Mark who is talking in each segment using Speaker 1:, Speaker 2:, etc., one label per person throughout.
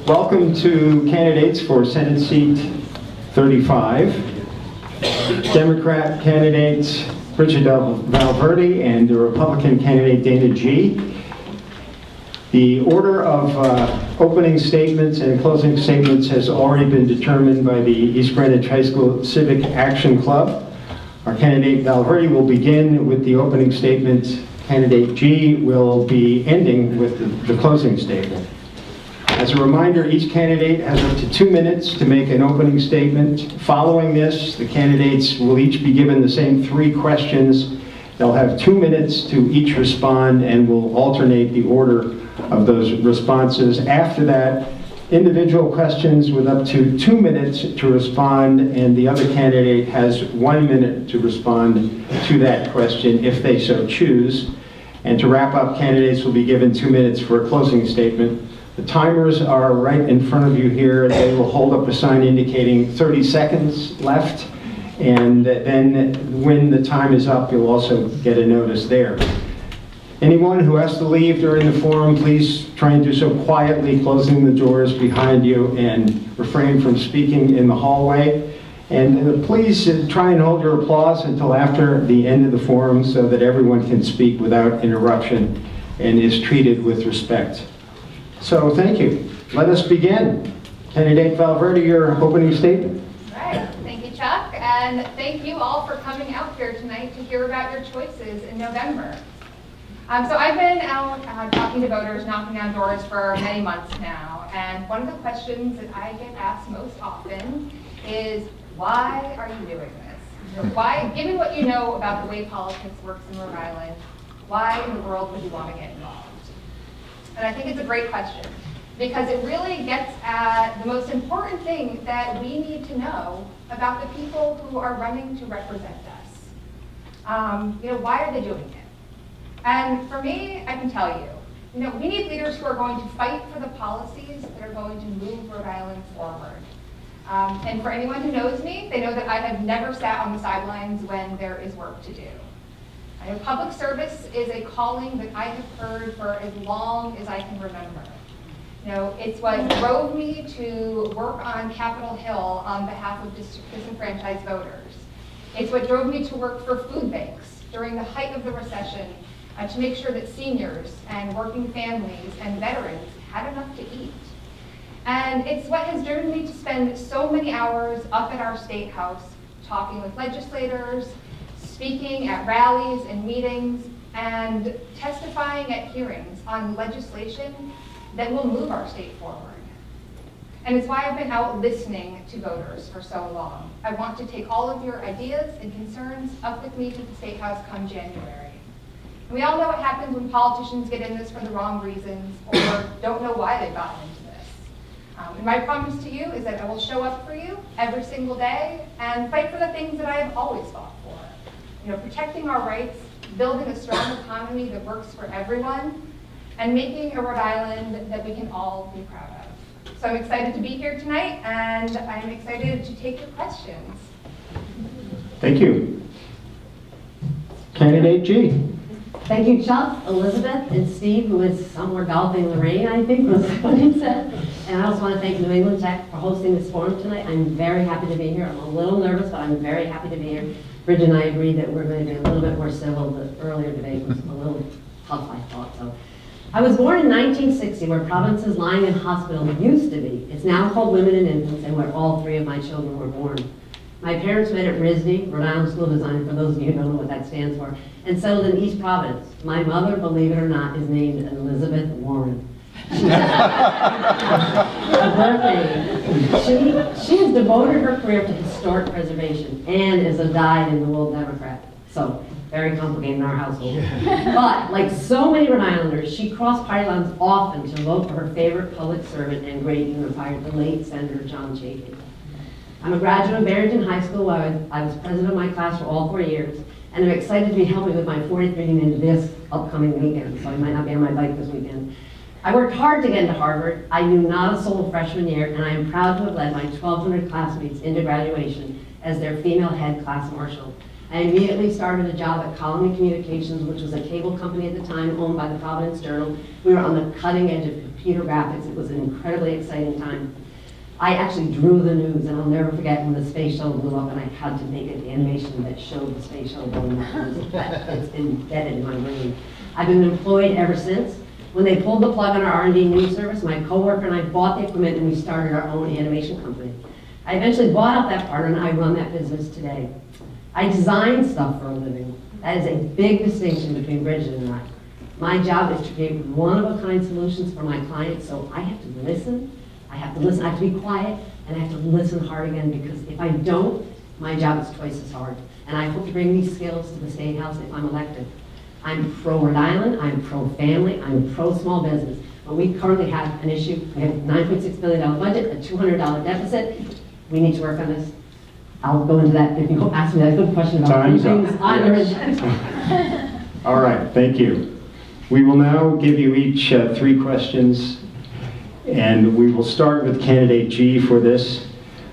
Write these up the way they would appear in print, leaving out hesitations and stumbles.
Speaker 1: Welcome to candidates for Senate Seat 35. Democrat candidates Richard Valverde and the Republican candidate Dana G. The order of opening statements and closing statements has already been determined by the East Greenwich High School Civic Action Club. Our candidate Valverde will begin with the opening statement. Candidate G will be ending with the closing statement. As a reminder, each candidate has up to 2 minutes to make an opening statement. Following this, the candidates will each be given the same 3 questions. They'll have 2 minutes to each respond, and will alternate the order of those responses. After that, individual questions with up to 2 minutes to respond, and the other candidate has 1 minute to respond to that question if they so choose. And to wrap up, candidates will be given 2 minutes for a closing statement. The timers are right in front of you here. They will hold up a sign indicating 30 seconds left, and then when the time is up, you'll also get a notice there. Anyone who has to leave during the forum, please try and do so quietly, closing the doors behind you, and refrain from speaking in the hallway. And please try and hold your applause until after the end of the forum so that everyone can speak without interruption and is treated with respect. So thank you. Let us begin. Candidate Valverde, your opening statement.
Speaker 2: All right. Thank you, Chuck. And thank you all for coming out here tonight to hear about your choices in November. So I've been out talking to voters, knocking on doors for many months now. And one of the questions that I get asked most often is, why are you doing this? Why, given what you know about the way politics works in Rhode Island, why in the world would you want to get involved? And I think it's a great question, because it really gets at the most important thing that we need to know about the people who are running to represent us. Why are they doing it? And for me, I can tell you, we need leaders who are going to fight for the policies that are going to move Rhode Island forward. And for anyone who knows me, they know that I have never sat on the sidelines when there is work to do. I know public service is a calling that I have heard for as long as I can remember. It's what drove me to work on Capitol Hill on behalf of disenfranchised voters. It's what drove me to work for food banks during the height of the recession to make sure that seniors and working families and veterans had enough to eat. And it's what has driven me to spend so many hours up at our State House talking with legislators, speaking at rallies and meetings, and testifying at hearings on legislation that will move our state forward. And it's why I've been out listening to voters for so long. I want to take all of your ideas and concerns up with me to the State House come January. And we all know what happens when politicians get in this for the wrong reasons or don't know why they got into this. And my promise to you is that I will show up for you every single day and fight for the things that I have always fought for. Protecting our rights, building a strong economy that works for everyone, and making a Rhode Island that we can all be proud of. So I'm excited to be here tonight, and I'm excited to take your questions.
Speaker 1: Thank you. Candidate G.
Speaker 3: Thank you, Chuck, Elizabeth, and Steve, who is somewhere golfing in the rain, I think was what he said. And I also want to thank New England Tech for hosting this forum tonight. I'm very happy to be here. I'm a little nervous, but I'm very happy to be here. Bridget and I agreed that we're going to be a little bit more civil. The earlier debate was a little tough, I thought. So, I was born in 1960, where Providence's Lying in Hospital used to be. It's now called Women and Infants, and where all 3 of my children were born. My parents met at RISD, Rhode Island School of Design, for those of you who don't know what that stands for, and settled in East Providence. My mother, believe it or not, is named Elizabeth Warren. She has devoted her career to historic preservation and is a dyed-in-the-wool Democrat. So, very complicated in our household. But, like so many Rhode Islanders, she crossed party lines often to vote for her favorite public servant and great unifier, the late Senator John Chafee. I'm a graduate of Barrington High School, where I was president of my class for all 4 years, and I'm excited to be helping with my 40th reading into this upcoming weekend, so I might not be on my bike this weekend. I worked hard to get into Harvard. I knew not a soul freshman year, and I am proud to have led my 1,200 classmates into graduation as their female head class marshal. I immediately started a job at Colony Communications, which was a cable company at the time owned by the Providence Journal. We were on the cutting edge of computer graphics. It was an incredibly exciting time. I actually drew the news, and I'll never forget when the space shuttle blew up and I had to make an animation that showed the space shuttle blowing up. It's embedded in my brain. I've been employed ever since. When they pulled the plug on our R&D news service, my coworker and I bought the equipment and we started our own animation company. I eventually bought out that part and I run that business today. I design stuff for a living. That is a big distinction between Bridget and I. My job is to create one-of-a-kind solutions for my clients, so I have to listen. I have to be quiet, and I have to listen hard again, because if I don't, my job is twice as hard. And I hope to bring these skills to the State House if I'm elected. I'm pro-Rhode Island, I'm pro-family, I'm pro-small business. But we currently have an issue. We have a $9.6 billion budget, a $200 deficit. We need to work on this. I'll go into that if you ask me that good question about
Speaker 1: Time's up.
Speaker 3: things on your
Speaker 1: Yes.
Speaker 3: agenda.
Speaker 1: All right, thank you. We will now give you each 3 questions, and we will start with candidate G for this.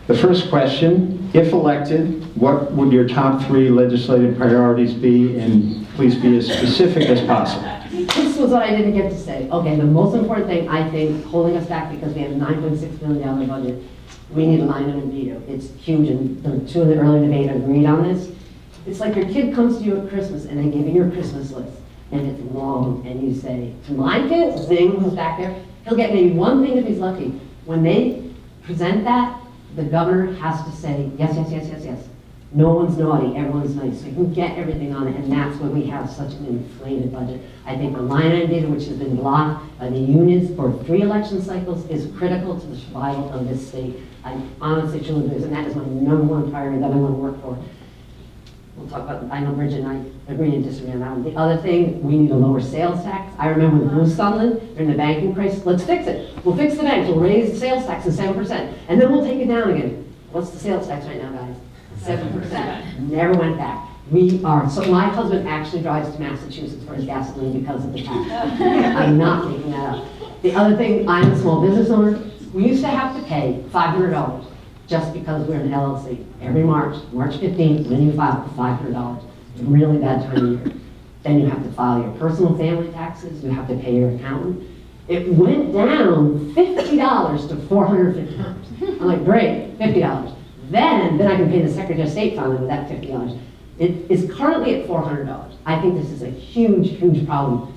Speaker 1: The first question, if elected, what would your top 3 legislative priorities be? And please be as specific as possible.
Speaker 3: This was what I didn't get to say. Okay, the most important thing, I think, holding us back because we have a $9.6 billion budget, we need a line item veto. It's huge, and the 2 in the early debate agreed on this. It's like your kid comes to you at Christmas and they give you your Christmas list, and it's long, and you say, to my kid, Zing, who's back there, he'll get maybe one thing if he's lucky. When they present that, the governor has to say, yes, yes, yes, yes, yes. No one's naughty, everyone's nice. So you can get everything on it, and that's why we have such an inflated budget. I think the line item data, which has been blocked by the unions for 3 election cycles, is critical to the survival of this state. I honestly truly believe, and that is my #1 priority that I want to work for. We'll talk about, I know Bridget and I agree and disagree on that one. The other thing, we need a lower sales tax. I remember with Bruce Sunderland, during the banking crisis, let's fix it. We'll fix the banks, we'll raise the sales tax to 7%, and then we'll take it down again. What's the sales tax right now, guys? 7%. Never went back. So my husband actually drives to Massachusetts for his gasoline because of the tax. I'm not making that up. The other thing, I'm a small business owner. We used to have to pay $500 just because we're an LLC. Every March 15th, when you file $500. Really bad time of year. Then you have to file your personal family taxes, you have to pay your accountant. It went down $50 to $450. I'm like, great, $50. Then I can pay the Secretary of State filing with that $50. It is currently at $400. I think this is a huge, huge problem,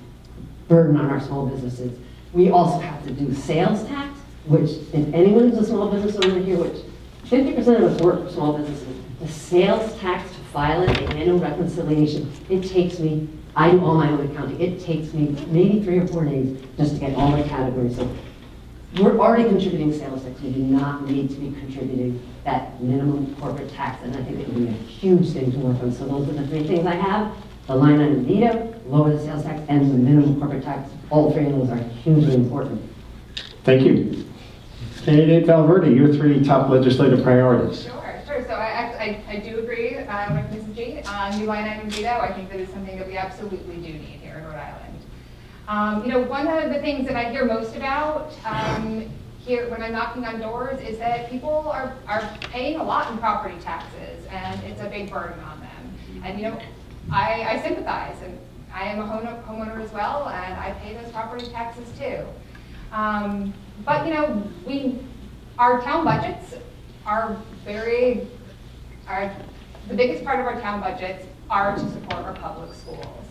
Speaker 3: burden on our small businesses. We also have to do sales tax, which if anyone who's a small business owner here, which 50% of us work for small businesses, the sales tax to file it, the annual reconciliation, it takes me, I do all my own accounting, it takes me maybe 3 or 4 days just to get all the categories. So we're already contributing sales tax. We do not need to be contributing that minimum corporate tax, and I think it would be a huge thing to work on. So those are the 3 things I have: the line item veto, lower the sales tax, and the minimum corporate tax. All 3 of those are hugely important.
Speaker 1: Thank you. Candidate Valverde, your 3 top legislative priorities.
Speaker 2: Sure. So I do agree with Mrs. G. New line item veto, I think that is something that we absolutely do need here in Rhode Island. One of the things that I hear most about here when I'm knocking on doors is that people are paying a lot in property taxes, and it's a big burden on them. And I sympathize, and I am a homeowner as well, and I pay those property taxes too. But our town budgets are the biggest part of our town budgets are to support our public schools.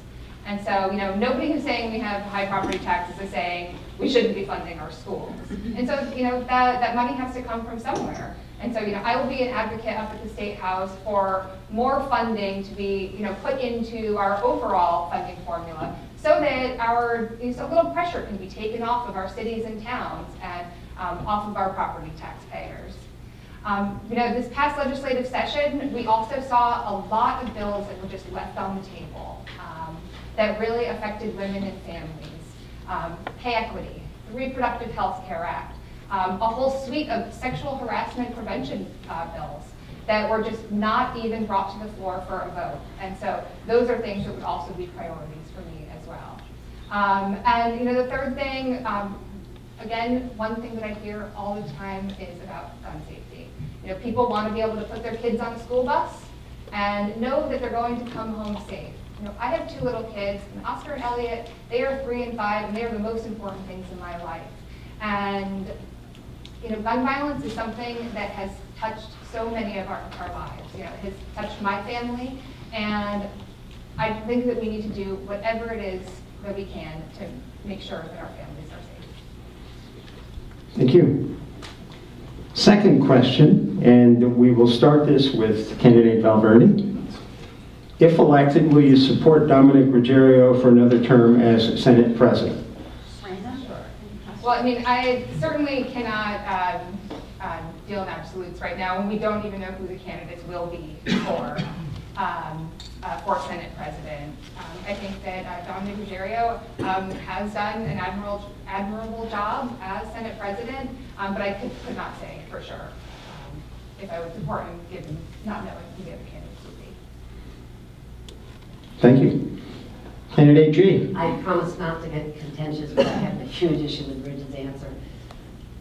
Speaker 2: And so, nobody who's saying we have high property taxes is saying we shouldn't be funding our schools. And so, that money has to come from somewhere. And so, I will be an advocate up at the State House for more funding to be, put into our overall funding formula so that so little pressure can be taken off of our cities and towns and off of our property taxpayers. This past legislative session, we also saw a lot of bills that were just left on the table that really affected women and families. Pay equity, the Reproductive Health Care Act, a whole suite of sexual harassment prevention bills that were just not even brought to the floor for a vote. And so those are things that would also be priorities for me as well. And the third thing, again, one thing that I hear all the time is about gun safety. People want to be able to put their kids on a school bus and know that they're going to come home safe. I have 2 little kids, and Oscar and Elliot, they are 3 and 5, and they are the most important things in my life. And, gun violence is something that has touched so many of our lives. It has touched my family, and I think that we need to do whatever it is that we can to make sure that our families are safe.
Speaker 1: Thank you. Second question, and we will start this with candidate Valverde. If elected, will you support Dominic Ruggiero for another term as Senate President?
Speaker 2: Well, I certainly cannot deal in absolutes right now when we don't even know who the candidates will be for Senate President. I think that Dominic Ruggiero has done an admirable job as Senate President, but I could not say for sure if I would support him, given not knowing who the other candidates would be.
Speaker 1: Thank you. Candidate G.
Speaker 3: I promise not to get contentious, but I have a huge issue with Bridget's answer.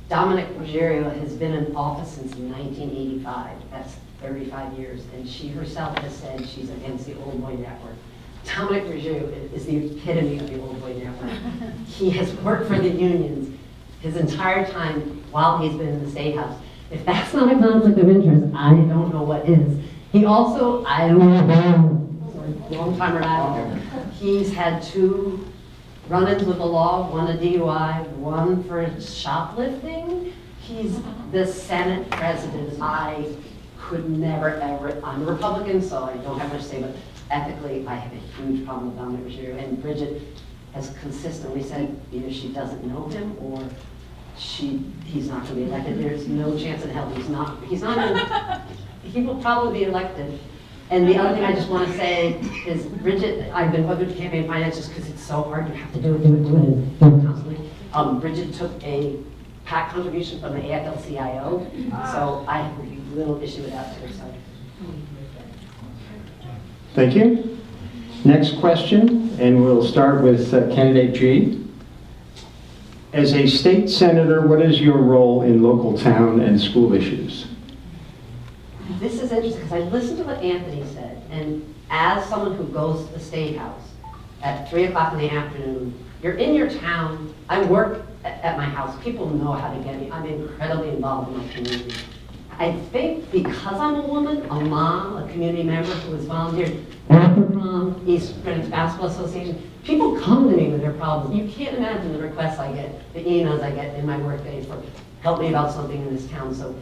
Speaker 3: Dominic Ruggiero has been in office since 1985. That's 35 years, and she herself has said she's against the old boy network. Dominic Ruggiero is the epitome of the old boy network. He has worked for the unions his entire time while he's been in the State House. If that's not a conflict of interest, I don't know what is. He also, I don't know, long time around, he's had 2 run-ins with the law, one a DUI, one for shoplifting. He's the Senate President. I could never, ever, I'm a Republican, so I don't have much to say, but ethically, I have a huge problem with Dominic Ruggiero. And Bridget has consistently said either she doesn't know him or he's not going to be elected. There's no chance in hell he will probably be elected. And the other thing I just want to say is, Bridget, I've been going through campaign finance just because it's so hard. You have to do it constantly. Bridget took a PAC contribution from the AFL-CIO, so I have a little issue with that too. So.
Speaker 1: Thank you. Next question, and we'll start with candidate G. As a state senator, what is your role in local town and school issues?
Speaker 3: This is interesting because I listened to what Anthony said, and as someone who goes to the State House at 3 o'clock in the afternoon, you're in your town. I work at my house. People know how to get me. I'm incredibly involved in my community. I think because I'm a woman, a mom, a community member who has volunteered after prom, East Greenwich Basketball Association, people come to me with their problems. You can't imagine the requests I get, the emails I get in my work days for help me about something in this town. So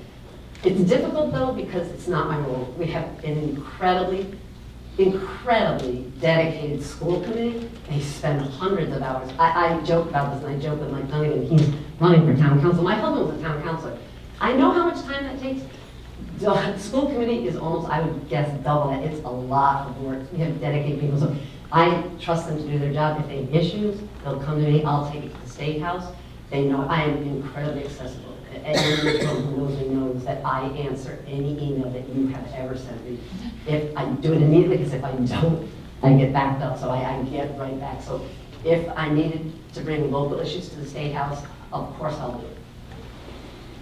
Speaker 3: it's difficult though because it's not my role. We have an incredibly dedicated school committee. They spend hundreds of hours. I joke about this, and I joke with Mike Dunnigan. He's running for town council. My husband was a town councilor. I know how much time that takes. The school committee is almost, I would guess, double that. It's a lot of work. We have dedicated people. So I trust them to do their job. If they have issues, they'll come to me. I'll take it to the State House. They know I am incredibly accessible. Anyone in this room who knows me knows that I answer any email that you have ever sent me. If I do it immediately, because if I don't, I get backed up, so I get right back. So if I needed to bring local issues to the State House, of course I'll do it.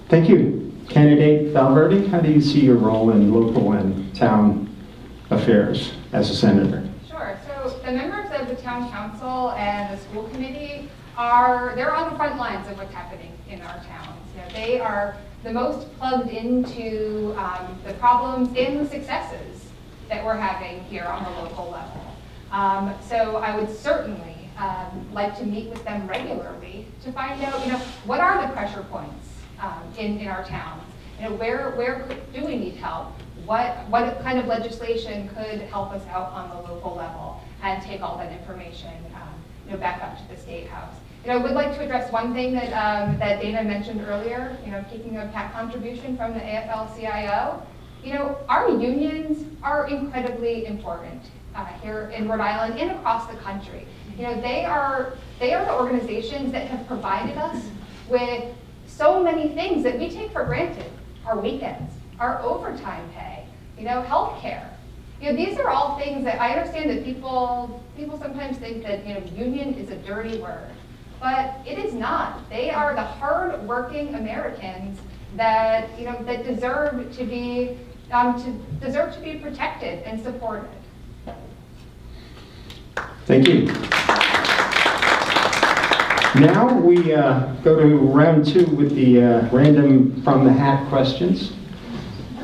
Speaker 1: Thank you. Candidate Valverde, how do you see your role in local and town affairs as a senator?
Speaker 2: Sure. So the members of the town council and the school committee they're on the front lines of what's happening in our towns. They are the most plugged into the problems and the successes that we're having here on the local level. So I would certainly like to meet with them regularly to find out, what are the pressure points in our towns? Where do we need help? What kind of legislation could help us out on the local level, and take all that information back up to the State House. I would like to address one thing that Dana mentioned earlier, taking a PAC contribution from the AFL-CIO. Our unions are incredibly important here in Rhode Island and across the country. They are the organizations that have provided us with so many things that we take for granted. Our weekends, our overtime pay, health care. These are all things that I understand that people sometimes think that union is a dirty word. But it is not. They are the hard-working Americans that that deserve to be protected and supported.
Speaker 1: Thank you. Now we go to round 2 with the random from the hat questions.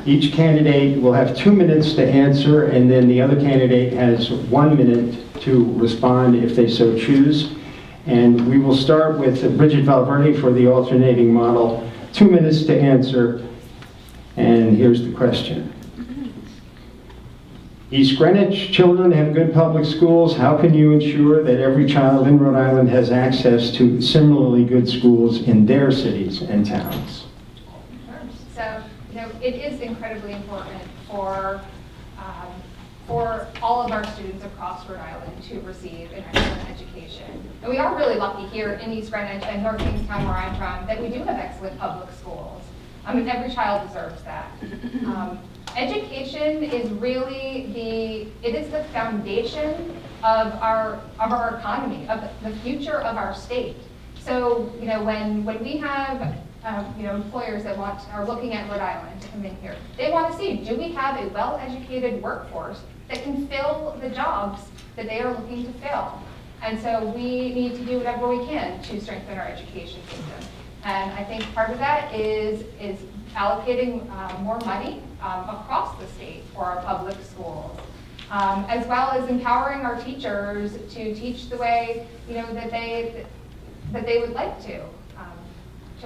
Speaker 1: Each candidate will have 2 minutes to answer, and then the other candidate has 1 minute to respond if they so choose. And we will start with Bridget Valverde for the alternating model. 2 minutes to answer, and here's the question. East Greenwich children have good public schools. How can you ensure that every child in Rhode Island has access to similarly good schools in their cities and towns?
Speaker 2: So, it is incredibly important for all of our students across Rhode Island to receive an excellent education. And we are really lucky here in East Greenwich and North Kingstown, where I'm from, that we do have excellent public schools. I mean, every child deserves that. Education is really the foundation of our economy, of the future of our state. So, when we have employers that are looking at Rhode Island to come in here, they want to see, do we have a well-educated workforce that can fill the jobs that they are looking to fill? And so we need to do whatever we can to strengthen our education system. And I think part of that is allocating more money across the state for our public schools, as well as empowering our teachers to teach the way that they would like to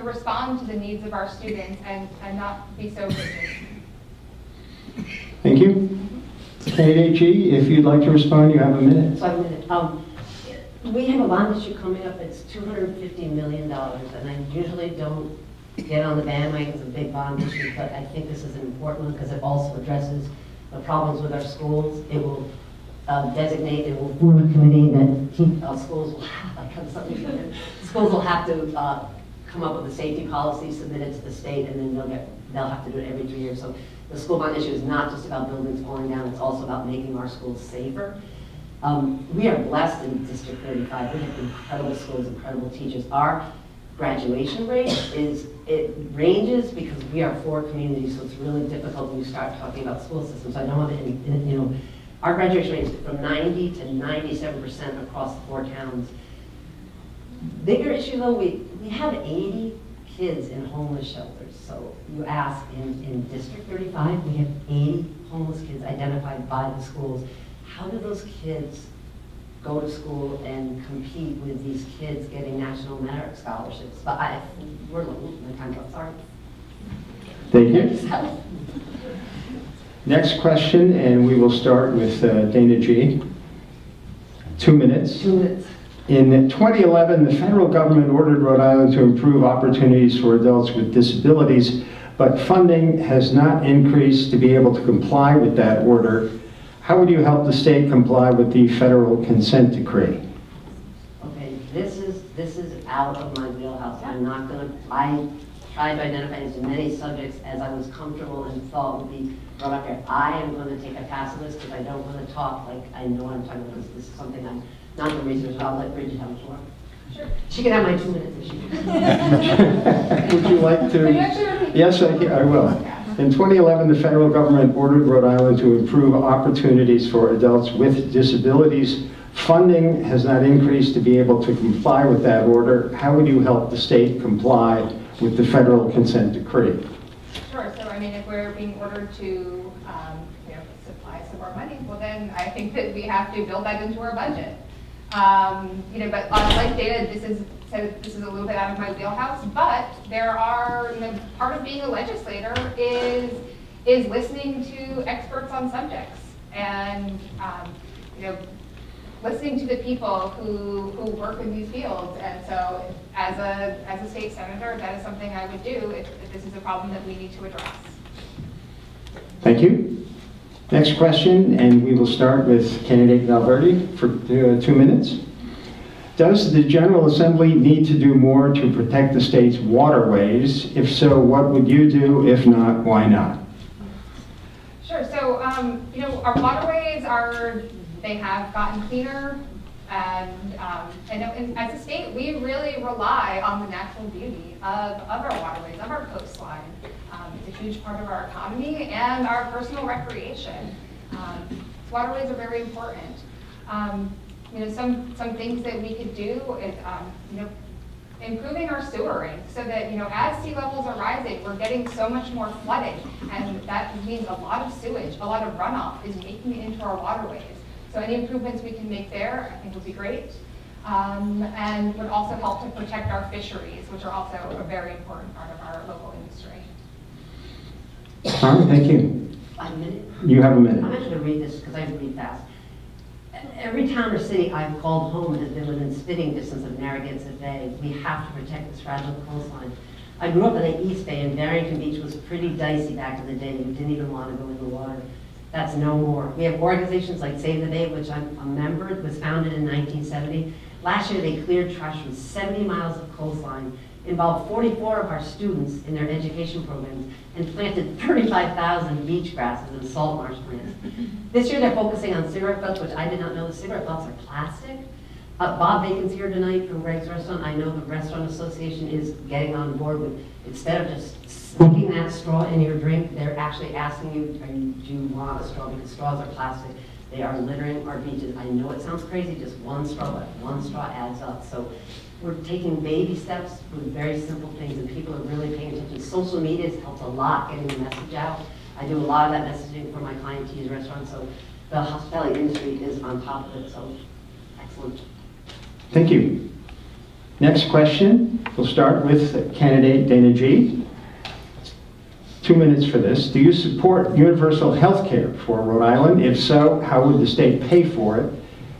Speaker 2: respond to the needs of our students and not be so rigid.
Speaker 1: Thank you. Candidate G, if you'd like to respond, you have a minute.
Speaker 3: So I have a minute. We have a bond issue coming up. It's $250 million, and I usually don't get on the bandwagon of a big bond issue, but I think this is an important one because it also addresses the problems with our schools. It will it will form a committee that schools will have, schools will have to come up with a safety policy, submit it to the state, and then they'll have to do it every 3 years. So the school bond issue is not just about buildings falling down, it's also about making our schools safer. We are blessed in District 35. We have incredible schools, incredible teachers. Our graduation rate it ranges because we are 4 communities, so it's really difficult when you start talking about school systems. I don't want to, our graduation rate is from 90 to 97% across the 4 towns. Bigger issue though, we have 80 kids in homeless shelters. So you ask, in District 35, we have 80 homeless kids identified by the schools. How do those kids go to school and compete with these kids getting National Merit Scholarships? But we're my time's up, sorry.
Speaker 1: Thank you. Next question, and we will start with Dana G. 2 minutes.
Speaker 3: 2 minutes.
Speaker 1: In 2011, the federal government ordered Rhode Island to improve opportunities for adults with disabilities, but funding has not increased to be able to comply with that order. How would you help the state comply with the federal consent decree?
Speaker 3: Okay, this is out of my wheelhouse. I tried to identify as many subjects as I was comfortable and thought would be brought up here. I am going to take a pass on this because I don't want to talk like I know what I'm talking about, because this is something I'm not going to research. I'll let Bridget have the floor.
Speaker 2: Sure.
Speaker 3: She can have my 2 minutes if she
Speaker 1: Would you like to?
Speaker 2: Can you actually repeat?
Speaker 1: Yes, I will. In 2011, the federal government ordered Rhode Island to improve opportunities for adults with disabilities. Funding has not increased to be able to comply with that order. How would you help the state comply with the federal consent decree?
Speaker 2: Sure. So, if we're being ordered to, supply some more money, well, then I think that we have to build that into our budget. But like Dana, this is a little bit out of my wheelhouse, but there are, part of being a legislator is listening to experts on subjects and, listening to the people who work in these fields. And so as a state senator, that is something I would do if this is a problem that we need to address.
Speaker 1: Thank you. Next question, and we will start with candidate Valverde for 2 minutes. Does the General Assembly need to do more to protect the state's waterways? If so, what would you do? If not, why not?
Speaker 2: Sure. So, our waterways they have gotten cleaner, and as a state, we really rely on the natural beauty of our waterways, of our coastline. It's a huge part of our economy and our personal recreation. Waterways are very important. Some things that we could do is, improving our sewering so that, as sea levels are rising, we're getting so much more flooding. And that means a lot of sewage, a lot of runoff is making it into our waterways. So any improvements we can make there, I think would be great. And would also help to protect our fisheries, which are also a very important part of our local industry.
Speaker 1: All right, thank you.
Speaker 3: A minute.
Speaker 1: You have a minute.
Speaker 3: I'm actually going to read this because I can read fast. Every town or city I've called home has been within spitting distance of Narragansett Bay. We have to protect this fragile coastline. I grew up in the East Bay, and Barrington Beach was pretty dicey back in the day. We didn't even want to go in the water. That's no more. We have organizations like Save the Bay, which I'm a member. It was founded in 1970. Last year, they cleared trash from 70 miles of coastline, involved 44 of our students in their education programs, and planted 35,000 beach grasses and salt marsh plants. This year, they're focusing on cigarette butts, which I did not know the cigarette butts are plastic. Bob Bacon's here tonight from Greg's Restaurant. I know the Restaurant Association is getting on board with, instead of just sticking that straw in your drink, they're actually asking you, do you want a straw? Because straws are plastic. They are littering our beaches. I know it sounds crazy, just one straw, but one straw adds up. So we're taking baby steps with very simple things, and people are really paying attention. Social media has helped a lot getting the message out. I do a lot of that messaging for my client T's restaurant, so the hospitality industry is on top of it, so excellent.
Speaker 1: Thank you. Next question, we'll start with candidate Dana G. 2 minutes for this. Do you support universal health care for Rhode Island? If so, how would the state pay for it?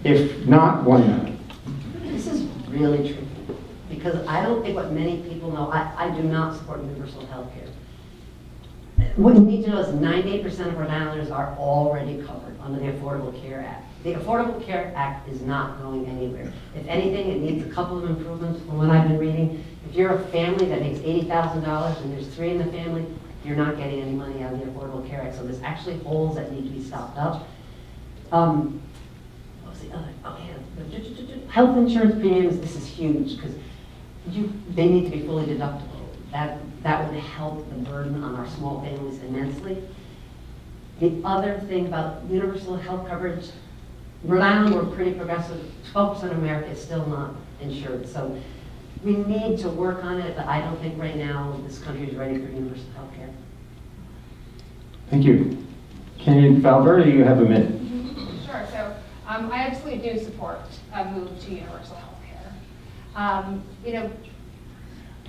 Speaker 1: If not, why not?
Speaker 3: This is really tricky, because I don't think what many people know, I do not support universal health care. What you need to know is 98% of Rhode Islanders are already covered under the Affordable Care Act. The Affordable Care Act is not going anywhere. If anything, it needs a couple of improvements from what I've been reading. If you're a family that makes $80,000 and there's 3 in the family, you're not getting any money out of the Affordable Care Act. So there's actually holes that need to be stopped up. What was the other? Oh, yeah. Health insurance premiums, this is huge because they need to be fully deductible. That would help the burden on our small families immensely. The other thing about universal health coverage, Rhode Island, we're pretty progressive. 12% of America is still not insured. So we need to work on it, but I don't think right now this country is ready for universal health care.
Speaker 1: Thank you. Candidate Valverde, you have a minute.
Speaker 2: Sure. So I absolutely do support a move to universal health care.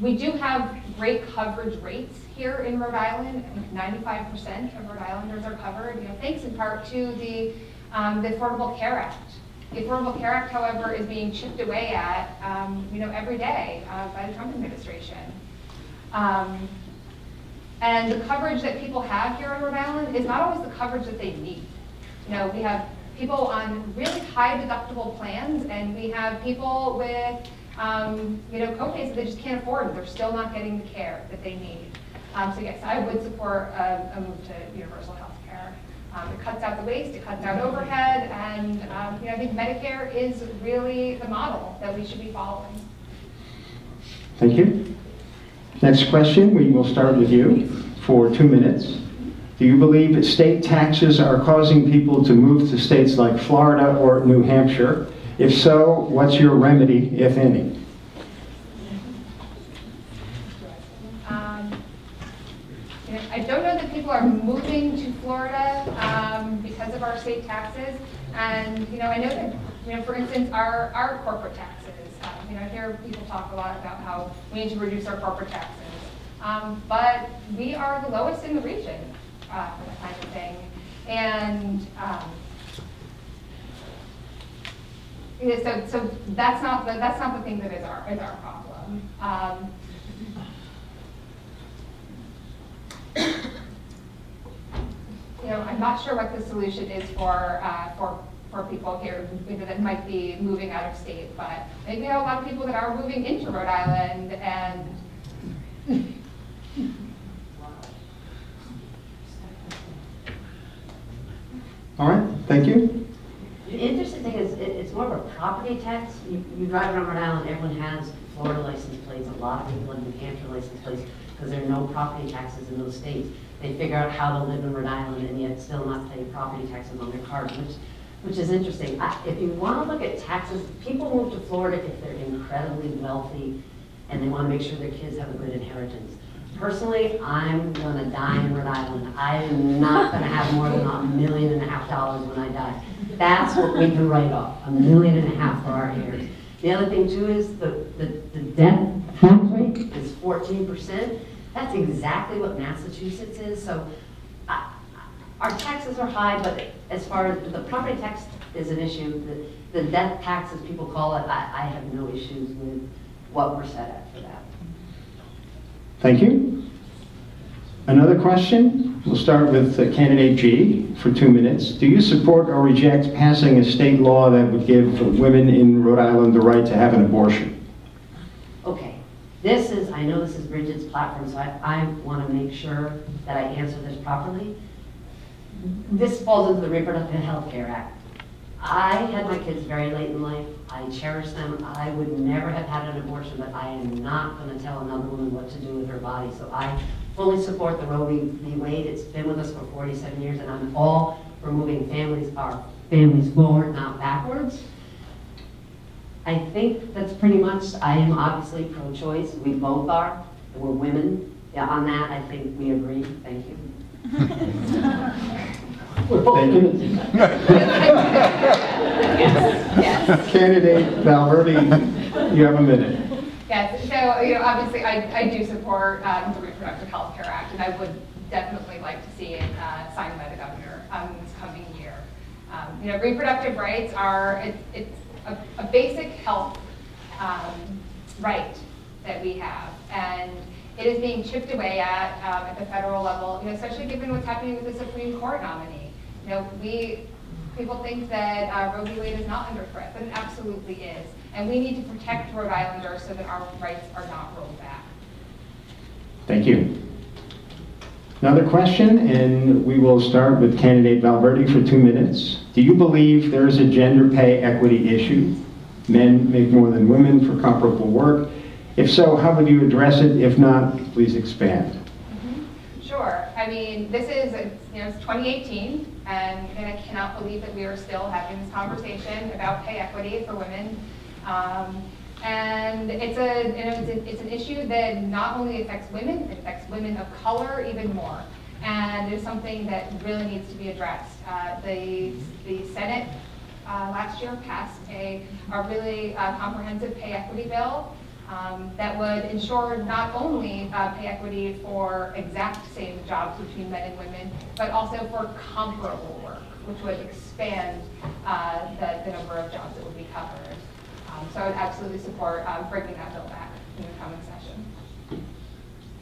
Speaker 2: We do have great coverage rates here in Rhode Island. 95% of Rhode Islanders are covered, thanks in part to the Affordable Care Act. The Affordable Care Act, however, is being chipped away at, every day by the Trump administration. And the coverage that people have here in Rhode Island is not always the coverage that they need. We have people on really high deductible plans, and we have people with co-pays that they just can't afford. They're still not getting the care that they need. So yes, I would support a move to universal health care. It cuts out the waste, it cuts out overhead, and I think Medicare is really the model that we should be following.
Speaker 1: Thank you. Next question, we will start with you for 2 minutes. Do you believe that state taxes are causing people to move to states like Florida or New Hampshire? If so, what's your remedy, if any?
Speaker 2: I don't know that people are moving to Florida because of our state taxes. And, I know that, for instance, our corporate taxes, I hear people talk a lot about how we need to reduce our corporate taxes. But we are the lowest in the region for that kind of thing. And so that's not the thing that is our problem. I'm not sure what the solution is for people here that might be moving out of state, but I think we have a lot of people that are moving into Rhode Island, and
Speaker 1: All right, thank you.
Speaker 3: The interesting thing is it's more of a property tax. You drive around Rhode Island, everyone has Florida license plates. A lot of people have New Hampshire license plates because there are no property taxes in those states. They figure out how to live in Rhode Island and yet still not pay property taxes on their cars, which is interesting. If you want to look at taxes, people move to Florida if they're incredibly wealthy and they want to make sure their kids have a good inheritance. Personally, I'm going to die in Rhode Island. I am not going to have more than $1.5 million when I die. That's what we can write off, $1.5 million for our heirs. The other thing too is the death tax rate is 14%. That's exactly what Massachusetts is. So our taxes are high, but as far as the property tax is an issue, the death tax, as people call it, I have no issues with what we're set at for that.
Speaker 1: Thank you. Another question? We'll start with candidate G for 2 minutes. Do you support or reject passing a state law that would give women in Rhode Island the right to have an abortion?
Speaker 3: Okay, I know this is Bridget's platform, so I want to make sure that I answer this properly. This falls into the Reproductive Health Care Act. I had my kids very late in life. I cherish them. I would never have had an abortion, but I am not going to tell another woman what to do with her body. So I fully support the Roe v. Wade. It's been with us for 47 years, and I'm all for moving our families forward, not backwards. I think that's pretty much, I am obviously pro-choice. We both are. We're women. Yeah, on that, I think we agree. Thank you.
Speaker 1: Thank you.
Speaker 2: Yes.
Speaker 1: Candidate Valverde, you have a minute.
Speaker 2: Yes, so obviously I do support the Reproductive Health Care Act, and I would definitely like to see it signed by the governor this coming year. Reproductive rights are it's a basic health right that we have, and it is being chipped away at the federal level, especially given what's happening with the Supreme Court nominee. People think that Roe v. Wade is not under threat, but it absolutely is. And we need to protect Rhode Islanders so that our rights are not rolled back.
Speaker 1: Thank you. Another question, and we will start with candidate Valverde for 2 minutes. Do you believe there is a gender pay equity issue? Men make more than women for comparable work. If so, how would you address it? If not, please expand.
Speaker 2: Sure. I mean, this is, it's 2018, and I cannot believe that we are still having this conversation about pay equity for women. And it's an issue that not only affects women, it affects women of color even more. And it's something that really needs to be addressed. The Senate last year passed a really comprehensive pay equity bill that would ensure not only pay equity for exact same jobs between men and women, but also for comparable work, which would expand the number of jobs that would be covered. So I would absolutely support bringing that bill back in the coming session.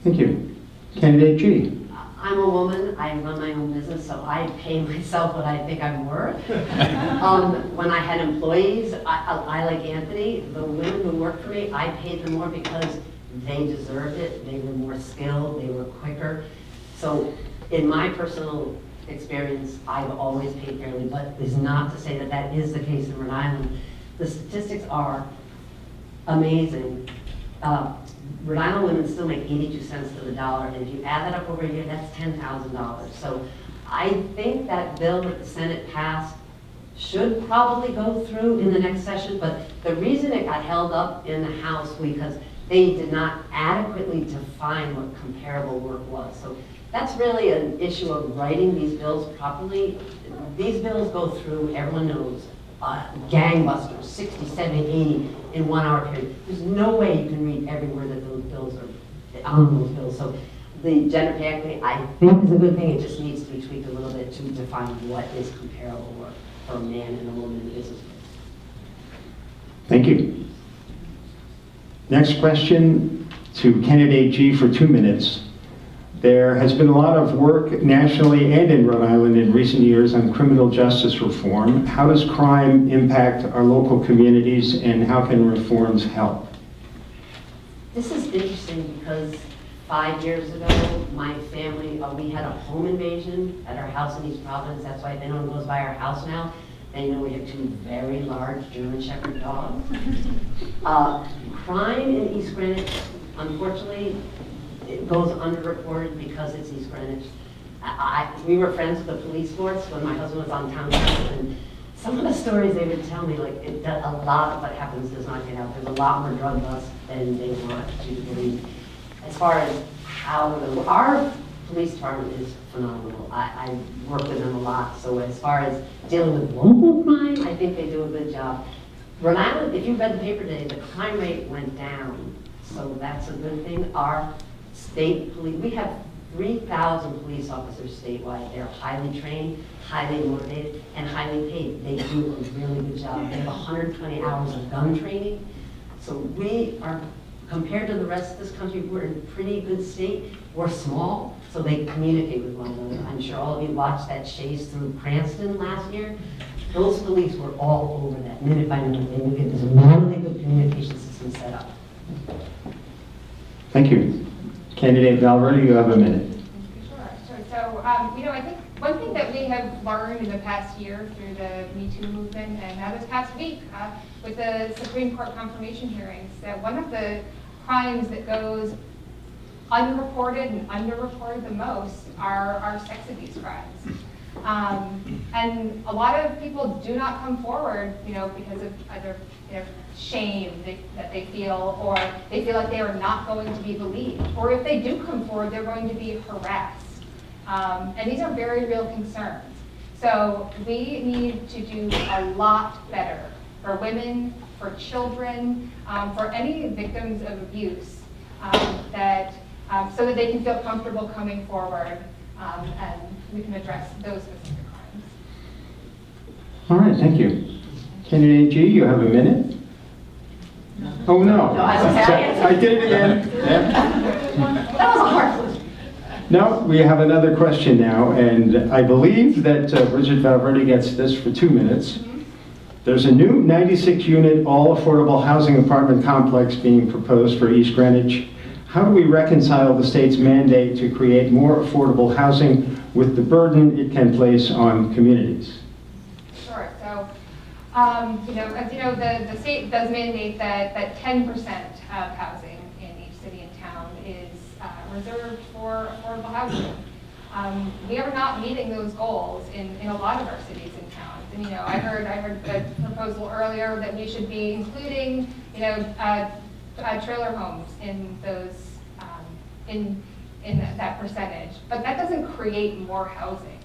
Speaker 1: Thank you. Candidate G.
Speaker 3: I'm a woman, I run my own business, so I pay myself what I think I'm worth. When I had employees, I like Anthony, the women who worked for me, I paid them more because they deserved it, they were more skilled, they were quicker. So in my personal experience, I've always paid fairly, but it's not to say that that is the case in Rhode Island. The statistics are amazing. Rhode Island women still make 82 cents to the dollar, and if you add that up over a year, that's $10,000. So I think that bill that the Senate passed should probably go through in the next session, but the reason it got held up in the House because they did not adequately define what comparable work was. So that's really an issue of writing these bills properly. These bills go through, everyone knows, gangbusters, 60, 70, 80 in 1 hour period. There's no way you can read every word that those bills are on those bills. So the gender pay equity, I think, is a good thing. It just needs to be tweaked a little bit to define what is comparable work for a man and a woman in the business.
Speaker 1: Thank you. Next question to candidate G for 2 minutes. There has been a lot of work nationally and in Rhode Island in recent years on criminal justice reform. How does crime impact our local communities, and how can reforms help?
Speaker 3: This is interesting because 5 years ago, my family, we had a home invasion at our house in East Providence. That's why if anyone goes by our house now, they know we have 2 very large German Shepherd dogs. Crime in East Greenwich, unfortunately, it goes underreported because it's East Greenwich. We were friends with the police force when my husband was on town council, and some of the stories they would tell me, like, a lot of what happens does not get out. There's a lot more drug busts than they want you to believe. As far as how our police department is phenomenal. I work with them a lot. So as far as dealing with local crime, I think they do a good job. Rhode Island, if you read the paper today, the crime rate went down. So that's a good thing. Our state police, we have 3,000 police officers statewide. They're highly trained, highly motivated, and highly paid. They do a really good job. They have 120 hours of gun training. So we are, compared to the rest of this country, we're in a pretty good state. We're small, so they communicate with one another. I'm sure all of you watched that chase through Cranston last year. Those police were all over that, minute by minute. They knew there's a really good communication system set up.
Speaker 1: Thank you. Candidate Valverde, you have a minute.
Speaker 2: Sure. So, I think one thing that we have learned in the past year through the Me Too movement, and now this past week with the Supreme Court confirmation hearings, that one of the crimes that goes unreported and underreported the most are sex abuse crimes. And a lot of people do not come forward, because of either shame that they feel, or they feel like they are not going to be believed. Or if they do come forward, they're going to be harassed. And these are very real concerns. So we need to do a lot better for women, for children, for any victims of abuse, so that they can feel comfortable coming forward, and we can address those specific crimes.
Speaker 1: All right, thank you. Candidate G, you have a minute. Oh, no.
Speaker 3: No, I
Speaker 1: did it again. Yeah.
Speaker 3: That was a hard one.
Speaker 1: No, we have another question now, and I believe that Bridget Valverde gets this for 2 minutes. There's a new 96-unit all-affordable housing apartment complex being proposed for East Greenwich. How do we reconcile the state's mandate to create more affordable housing with the burden it can place on communities?
Speaker 2: Sure. So, as you know, the state does mandate that 10% of housing in each city and town is reserved for affordable housing. We are not meeting those goals in a lot of our cities and towns. And I heard a proposal earlier that we should be including trailer homes in those in that percentage, but that doesn't create more housing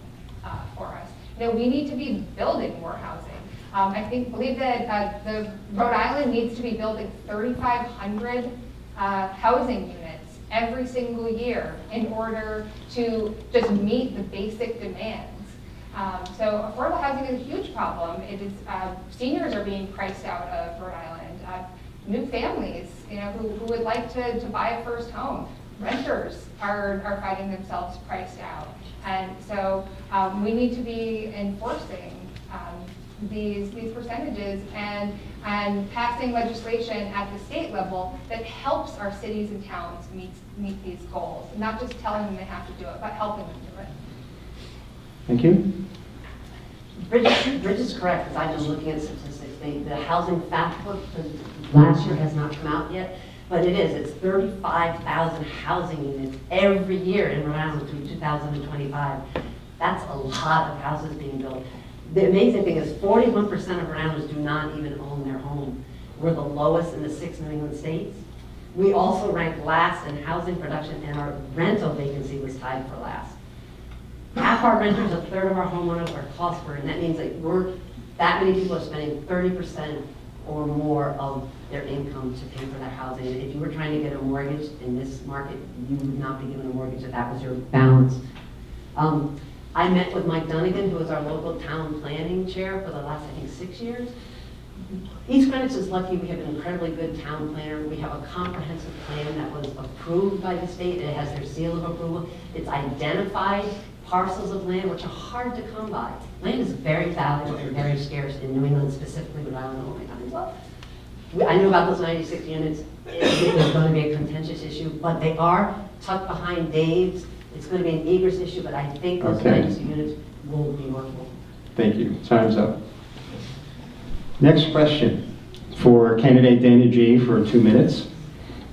Speaker 2: for us. We need to be building more housing. I believe that the Rhode Island needs to be building 3,500 housing units every single year in order to just meet the basic demands. So affordable housing is a huge problem. It is seniors are being priced out of Rhode Island. New families, who would like to buy a first home. Renters are finding themselves priced out. And so we need to be enforcing these percentages and passing legislation at the state level that helps our cities and towns meet these goals. Not just telling them they have to do it, but helping them do it.
Speaker 1: Thank you.
Speaker 3: Bridget's correct, because I've been looking at statistics. The housing fact book for last year has not come out yet, but it is. It's 35,000 housing units every year in Rhode Island through 2025. That's a lot of houses being built. The amazing thing is 41% of Rhode Islanders do not even own their home. We're the lowest in the 6 New England states. We also rank last in housing production, and our rental vacancy was tied for last. Half our renters, a third of our homeowners are cost burden. That means that many people are spending 30% or more of their income to pay for their housing. And if you were trying to get a mortgage in this market, you would not be given a mortgage if that was your balance. I met with Mike Dunnigan, who is our local town planning chair for the last, 6 years. East Greenwich is lucky. We have an incredibly good town planner. We have a comprehensive plan that was approved by the state. It has their seal of approval. It's identified parcels of land which are hard to come by. Land is very valuable and very scarce in New England, specifically Rhode Island. Oh my God, I knew about those 96 units. It was going to be a contentious issue, but they are tucked behind Dave's. It's going to be an egress issue, but I think those 96 units will be workable.
Speaker 1: Thank you. Time's up. Next question for candidate Dana G. for 2 minutes.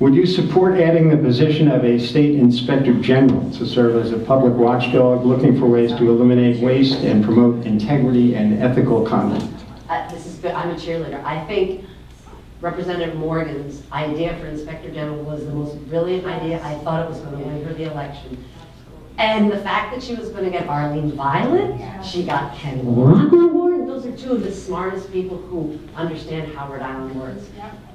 Speaker 1: Would you support adding the position of a state inspector general to serve as a public watchdog looking for ways to eliminate waste and promote integrity and ethical conduct?
Speaker 3: I'm a cheerleader. I think Representative Morgan's idea for Inspector General was the most brilliant idea. I thought it was going to win her the election. And the fact that she was going to get Arlene Violet, she got Ken Rock on board. Those are two of the smartest people who understand how Rhode Island works.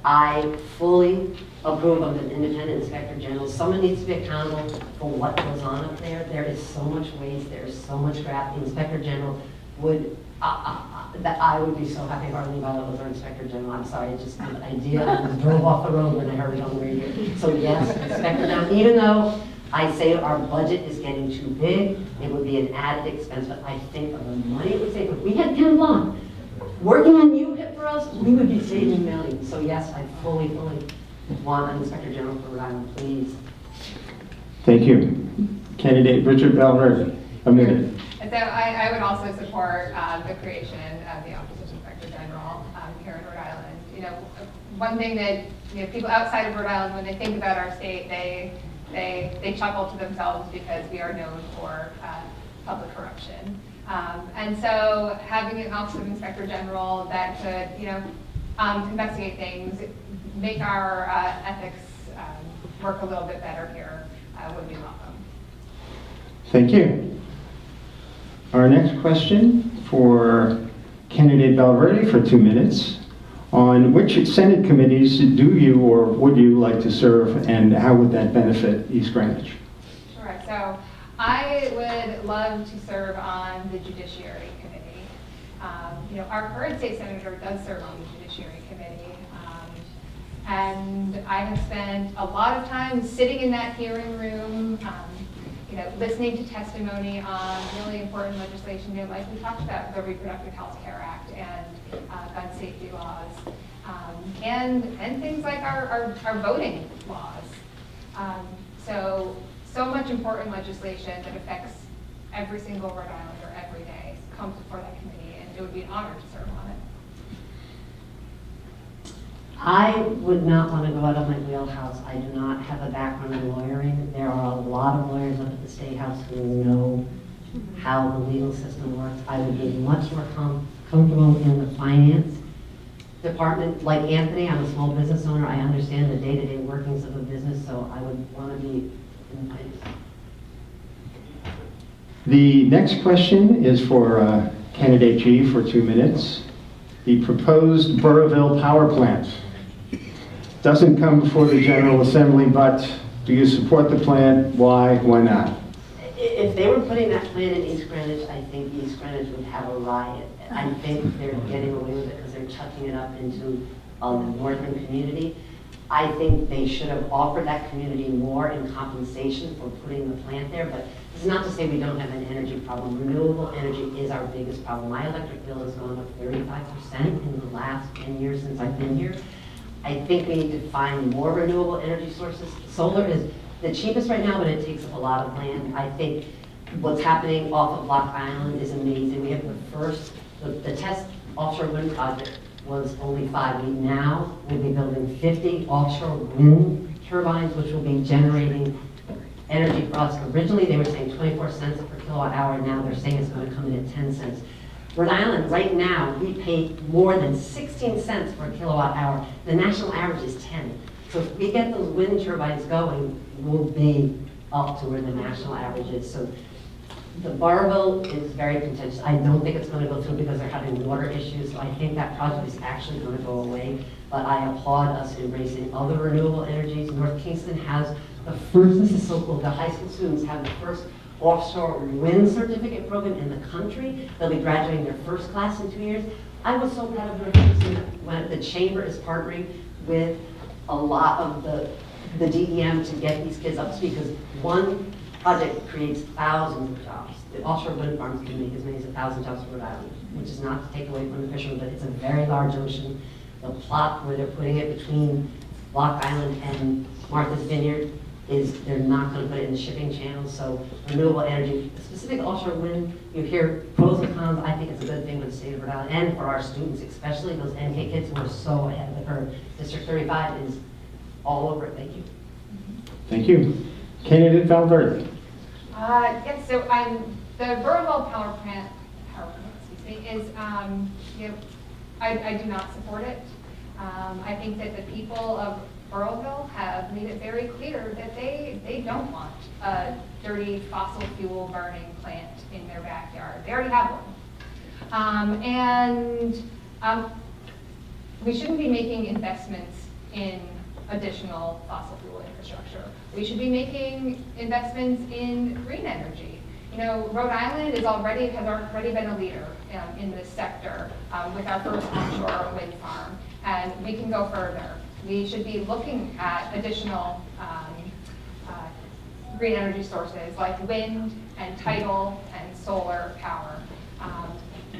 Speaker 3: I fully approve of an independent Inspector General. Someone needs to be accountable for what goes on up there. There is so much waste. There is so much crap. The Inspector General would, that I would be so happy if Arlene Violet was our Inspector General. I'm sorry, it's just the idea. I just drove off the road when I heard it on the radio. So yes, Inspector General, even though I say our budget is getting too big, it would be an added expense, but I think of the money it would save. If we had Ken Block working on UHIP for us, we would be saving millions. So yes, I fully want an Inspector General for Rhode Island, please.
Speaker 1: Thank you. Candidate Richard Valverde, a minute.
Speaker 2: And so I would also support the creation of the Office of Inspector General here in Rhode Island. You know, one thing that people outside of Rhode Island, when they think about our state, they chuckle to themselves because we are known for public corruption. And so having an Office of Inspector General that could, investigate things, make our ethics work a little bit better here would be welcome.
Speaker 1: Thank you. Our next question for candidate Valverde for 2 minutes. On which Senate committees do you or would you like to serve, and how would that benefit East Greenwich?
Speaker 2: Sure. So I would love to serve on the Judiciary Committee. Our current state senator does serve on the Judiciary Committee. And I have spent a lot of time sitting in that hearing room, listening to testimony on really important legislation, like we talked about, the Reproductive Health Care Act and gun safety laws, and things like our voting laws. So much important legislation that affects every single Rhode Islander every day comes before that committee, and it would be an honor to serve on it.
Speaker 3: I would not want to go out of my wheelhouse. I do not have a background in lawyering. There are a lot of lawyers up at the State House who know how the legal system works. I would be much more comfortable in the finance department. Like Anthony, I'm a small business owner. I understand the day-to-day workings of a business, so I would want to be in finance.
Speaker 1: The next question is for candidate G for 2 minutes. The proposed Burrillville power plant doesn't come before the General Assembly, but do you support the plant? Why? Why not?
Speaker 3: If they were putting that plant in East Greenwich, I think East Greenwich would have a riot. I think they're getting away with it because they're chucking it up into the northern community. I think they should have offered that community more in compensation for putting the plant there, but it's not to say we don't have an energy problem. Renewable energy is our biggest problem. My electric bill has gone up 35% in the last 10 years since I've been here. I think we need to find more renewable energy sources. Solar is the cheapest right now, but it takes up a lot of land. I think what's happening off of Block Island is amazing. We have the test offshore wind project was only 5. We now will be building 50 offshore wind turbines, which will be generating energy for us. Originally, they were saying 24 cents per kilowatt hour. Now they're saying it's going to come in at 10 cents. Rhode Island, right now, we pay more than 16 cents per kilowatt hour. The national average is 10. So if we get those wind turbines going, we'll be up to where the national average is. So the Burrillville is very contentious. I don't think it's going to go through because they're having water issues. So I think that project is actually going to go away. But I applaud us embracing other renewable energies. North Kingston has the first, this is so cool, the high school students have the first offshore wind certificate program in the country. They'll be graduating their first class in 2 years. I was so proud of North Kingston when the chamber is partnering with a lot of the DEM to get these kids up to speed, because one project creates thousands of jobs. The offshore wind farms can make as many as 1,000 jobs for Rhode Island, which is not to take away from the fishermen, but it's a very large ocean. The plot where they're putting it between Block Island and Martha's Vineyard is they're not going to put it in the shipping channel. So renewable energy, specific offshore wind, you hear pros and cons. I think it's a good thing for the state of Rhode Island and for our students, especially those NK kids who are so ahead of the curve. District 35 is all over it. Thank you.
Speaker 1: Thank you. Candidate Valverde.
Speaker 2: Yes, so the Burrillville power plant, is I do not support it. I think that the people of Burrillville have made it very clear that they don't want a dirty fossil fuel burning plant in their backyard. They already have one. We shouldn't be making investments in additional fossil fuel infrastructure. We should be making investments in green energy. You know, Rhode Island has already been a leader in this sector with our first onshore wind farm, and we can go further. We should be looking at additional green energy sources like wind and tidal and solar power.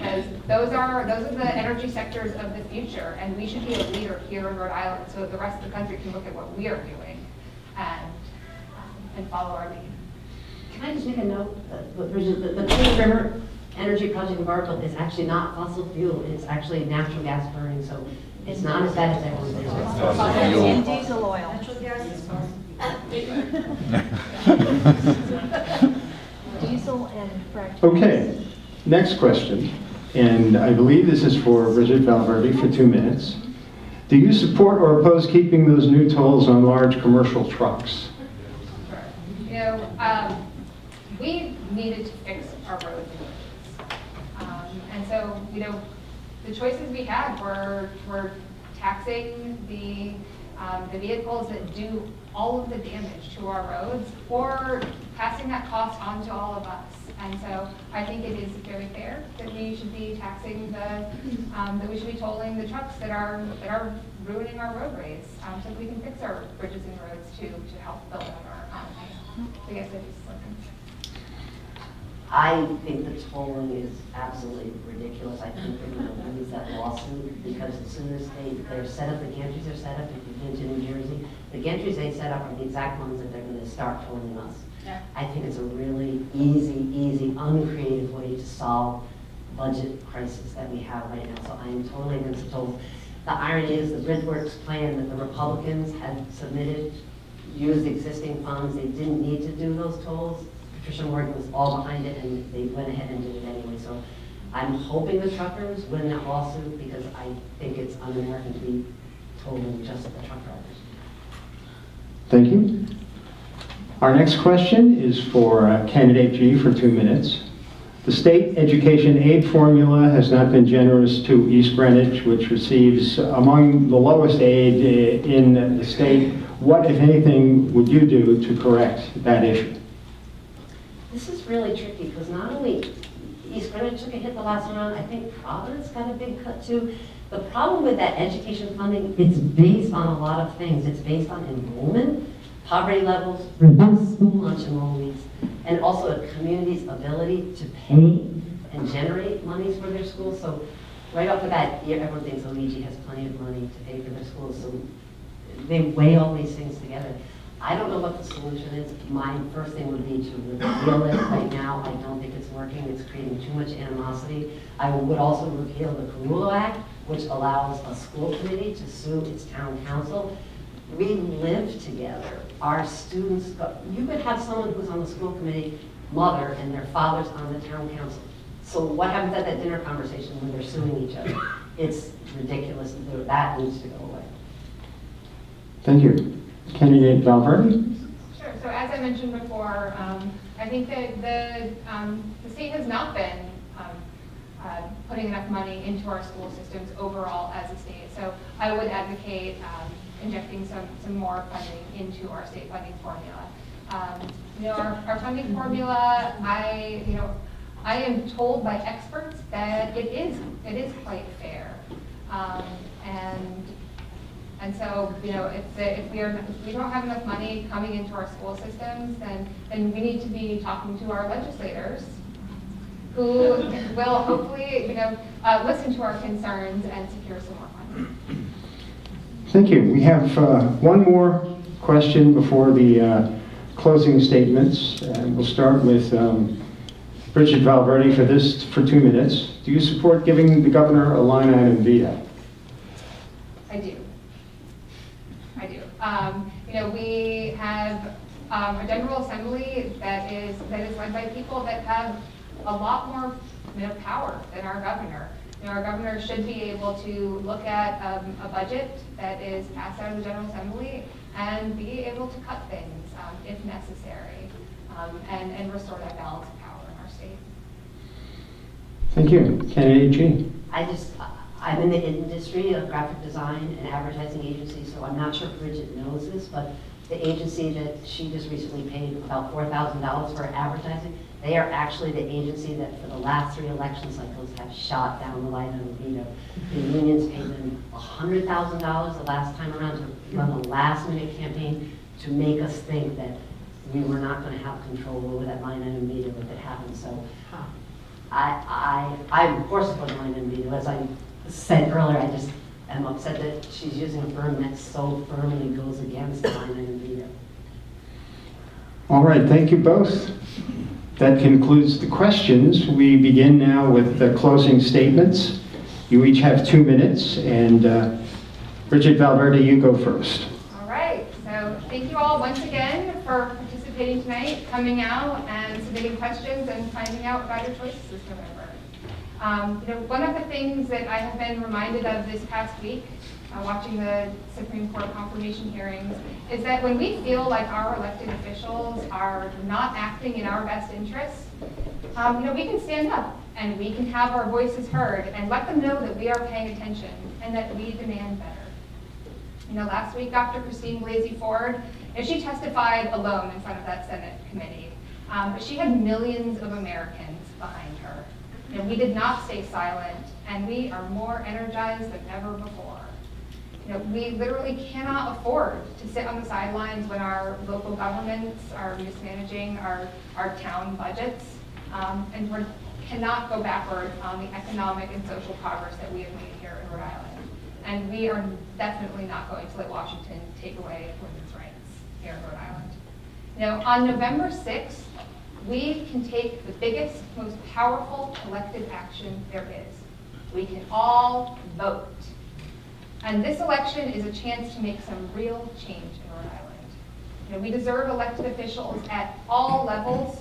Speaker 2: As those are the energy sectors of the future, and we should be a leader here in Rhode Island so that the rest of the country can look at what we are doing and follow our lead.
Speaker 3: Can I just make a note? The Clean River Energy Project in Burrillville is actually not fossil fuel. It's actually natural gas burning, so it's not as bad as everyone thinks.
Speaker 4: And diesel oil.
Speaker 5: Natural gas is
Speaker 4: Diesel and fracture.
Speaker 1: Okay, next question, and I believe this is for Bridget Valverde for 2 minutes. Do you support or oppose keeping those new tolls on large commercial trucks?
Speaker 2: Sure. You know, we needed to fix our roads and bridges. And so, you know, the choices we had were taxing the vehicles that do all of the damage to our roads, or passing that cost on to all of us. And so I think it is very fair that we should be taxing that we should be tolling the trucks that are ruining our roadways, so that we can fix our bridges and roads to help build up our economy. So yes, it is something.
Speaker 3: I think the tolling is absolutely ridiculous. I think they're going to lose that lawsuit because as soon as they're set up, the gantries are set up, if you've been to New Jersey, the gantries they set up are the exact ones that they're going to start tolling us.
Speaker 2: Yeah.
Speaker 3: I think it's a really easy, uncreative way to solve budget crisis that we have right now. So I am totally against the tolls. The irony is the Bridgeworks plan that the Republicans had submitted used existing funds. They didn't need to do those tolls. Patricia Morgan was all behind it, and they went ahead and did it anyway. So I'm hoping the truckers win that lawsuit because I think it's un-American to be tolling just the truck drivers.
Speaker 1: Thank you. Our next question is for candidate G for 2 minutes. The state education aid formula has not been generous to East Greenwich, which receives among the lowest aid in the state. What, if anything, would you do to correct that issue?
Speaker 3: This is really tricky because not only East Greenwich took a hit the last round, I think Providence got a big cut too. The problem with that education funding, it's based on a lot of things. It's based on enrollment, poverty levels, reduced school lunch enrollments, and also a community's ability to pay and generate monies for their schools. So right off the bat, everyone thinks Luigi has plenty of money to pay for their schools. So they weigh all these things together. I don't know what the solution is. My first thing would be to repeal it right now. I don't think it's working. It's creating too much animosity. I would also repeal the Carullo Act, which allows a school committee to sue its town council. We live together. Our students, you could have someone who's on the school committee, mother, and their father's on the town council. So what happens at that dinner conversation when they're suing each other? It's ridiculous. That needs to go away.
Speaker 1: Thank you. Candidate Valverde?
Speaker 2: Sure. So as I mentioned before, I think that the state has not been putting enough money into our school systems overall as a state. So I would advocate injecting some more funding into our state funding formula. You know, our funding formula, I am told by experts that it is quite fair, and so, you know, if we don't have enough money coming into our school systems, then we need to be talking to our legislators, who will hopefully, listen to our concerns and secure some more funding.
Speaker 1: Thank you. We have one more question before the closing statements. We'll start with Bridget Valverde for 2 minutes. Do you support giving the governor a line item veto?
Speaker 2: I do. We have a General Assembly that is led by people that have a lot more power than our governor. Our governor should be able to look at a budget that is passed out of the General Assembly and be able to cut things if necessary, and restore that balance of power in our state.
Speaker 1: Thank you. Candidate G.
Speaker 3: I'm in the industry of graphic design and advertising agency, so I'm not sure if Bridget knows this, but the agency that she just recently paid about $4,000 for advertising, they are actually the agency that for the last 3 election cycles have shot down the line on veto. The unions paid them $100,000 the last time around to run a last minute campaign to make us think that we were not going to have control over that line item veto if it happened. So I'm of course for line item veto. As I said earlier, I just am upset that she's using a firm that so firmly goes against line item veto.
Speaker 1: All right, thank you both. That concludes the questions. We begin now with the closing statements. You each have 2 minutes, and Bridget Valverde, you go first.
Speaker 2: All right, so thank you all once again for participating tonight, coming out and submitting questions and finding out about your choices this November. One of the things that I have been reminded of this past week, watching the Supreme Court confirmation hearings, is that when we feel like our elected officials are not acting in our best interests, we can stand up and we can have our voices heard and let them know that we are paying attention and that we demand better. Last week, Dr. Christine Blasey Ford, she testified alone in front of that Senate committee, but she had millions of Americans behind her. We did not stay silent, and we are more energized than ever before. We literally cannot afford to sit on the sidelines when our local governments are mismanaging our town budgets, and we cannot go backwards on the economic and social progress that we have made here in Rhode Island. And we are definitely not going to let Washington take away women's rights here in Rhode Island. On November 6th, we can take the biggest, most powerful collective action there is. We can all vote. And this election is a chance to make some real change in Rhode Island. We deserve elected officials at all levels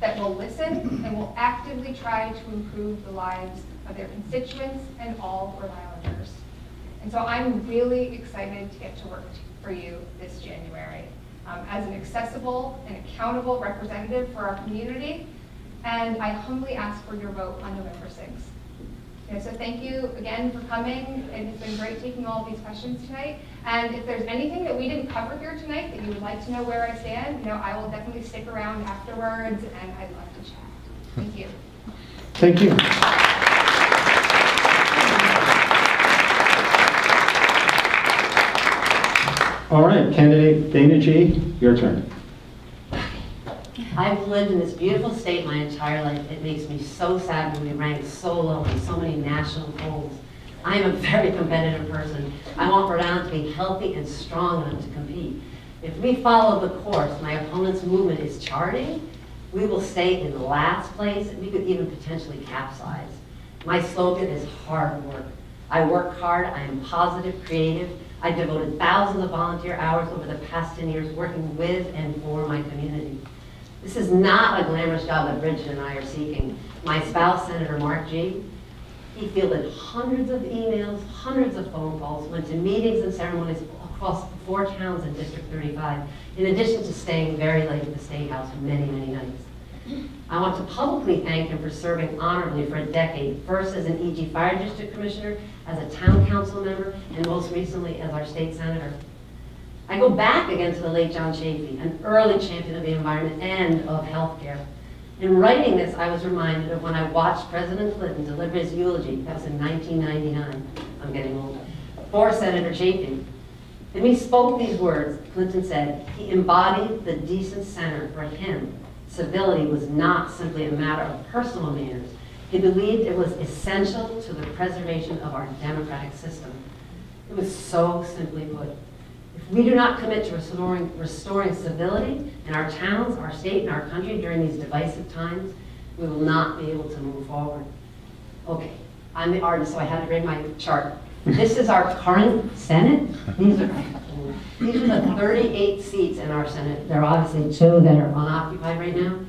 Speaker 2: that will listen and will actively try to improve the lives of their constituents and all Rhode Islanders. And so I'm really excited to get to work for you this January as an accessible and accountable representative for our community. And I humbly ask for your vote on November 6th. So thank you again for coming. It has been great taking all of these questions tonight. And if there's anything that we didn't cover here tonight that you would like to know where I stand, I will definitely stick around afterwards, and I'd love to chat. Thank you.
Speaker 1: Thank you. All right, candidate Dana G., your turn.
Speaker 3: I've lived in this beautiful state my entire life. It makes me so sad when we rank so low in so many national polls. I am a very competitive person. I want Rhode Island to be healthy and strong enough to compete. If we follow the course my opponent's movement is charting, we will stay in last place and we could even potentially capsize. My slogan is hard work. I work hard, I am positive, creative. I devoted thousands of volunteer hours over the past 10 years working with and for my community. This is not a glamorous job that Bridget and I are seeking. My spouse, Senator Mark G., he fielded hundreds of emails, hundreds of phone calls, went to meetings and ceremonies across 4 towns in District 35, in addition to staying very late at the State House for many, many nights. I want to publicly thank him for serving honorably for a decade, first as an EG Fire District Commissioner, as a town council member, and most recently as our state senator. I go back again to the late John Chafee, an early champion of the environment and of healthcare. In writing this, I was reminded of when I watched President Clinton deliver his eulogy, that was in 1999, I'm getting old, for Senator Chafee. And we spoke these words. Clinton said, he embodied the decent center. For him, civility was not simply a matter of personal manners. He believed it was essential to the preservation of our democratic system. It was so simply put. If we do not commit to restoring civility in our towns, our state, and our country during these divisive times, we will not be able to move forward. Okay, I'm the artist, so I had to bring my chart. This is our current Senate. These are the 38 seats in our Senate. There are obviously 2 that are unoccupied right now.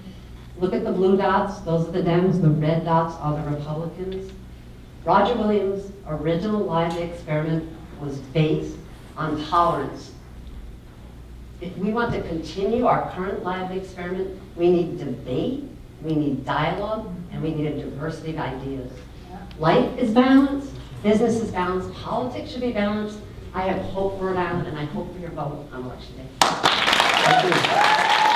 Speaker 3: Look at the blue dots. Those are the Dems. The red dots are the Republicans. Roger Williams' original lively experiment was based on tolerance. If we want to continue our current lively experiment, we need debate, we need dialogue, and we need a diversity of ideas. Life is balanced, business is balanced, politics should be balanced. I have hope for Rhode Island, and I hope for your vote on election day.
Speaker 1: Thank you.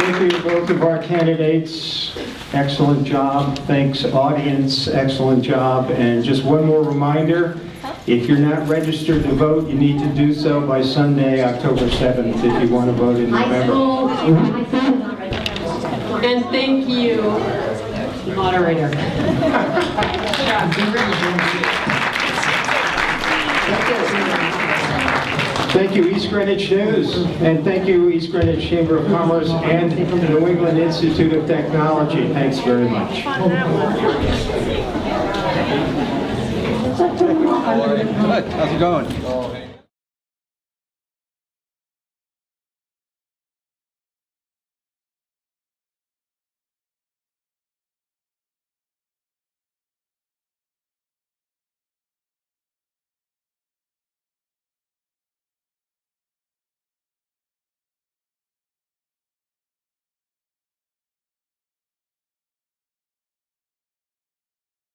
Speaker 1: Thank you to both of our candidates. Excellent job. Thanks, audience. Excellent job. And just one more reminder, if you're not registered to vote, you need to do so by Sunday, October 7th, if you want to vote in
Speaker 3: High
Speaker 1: November.
Speaker 3: school, high school is not registered.
Speaker 5: And thank you, moderator.
Speaker 1: Thank you, East Greenwich News, and thank you, East Greenwich Chamber of Commerce and the New England Institute of Technology. Thanks very much.
Speaker 6: Good. How's it going?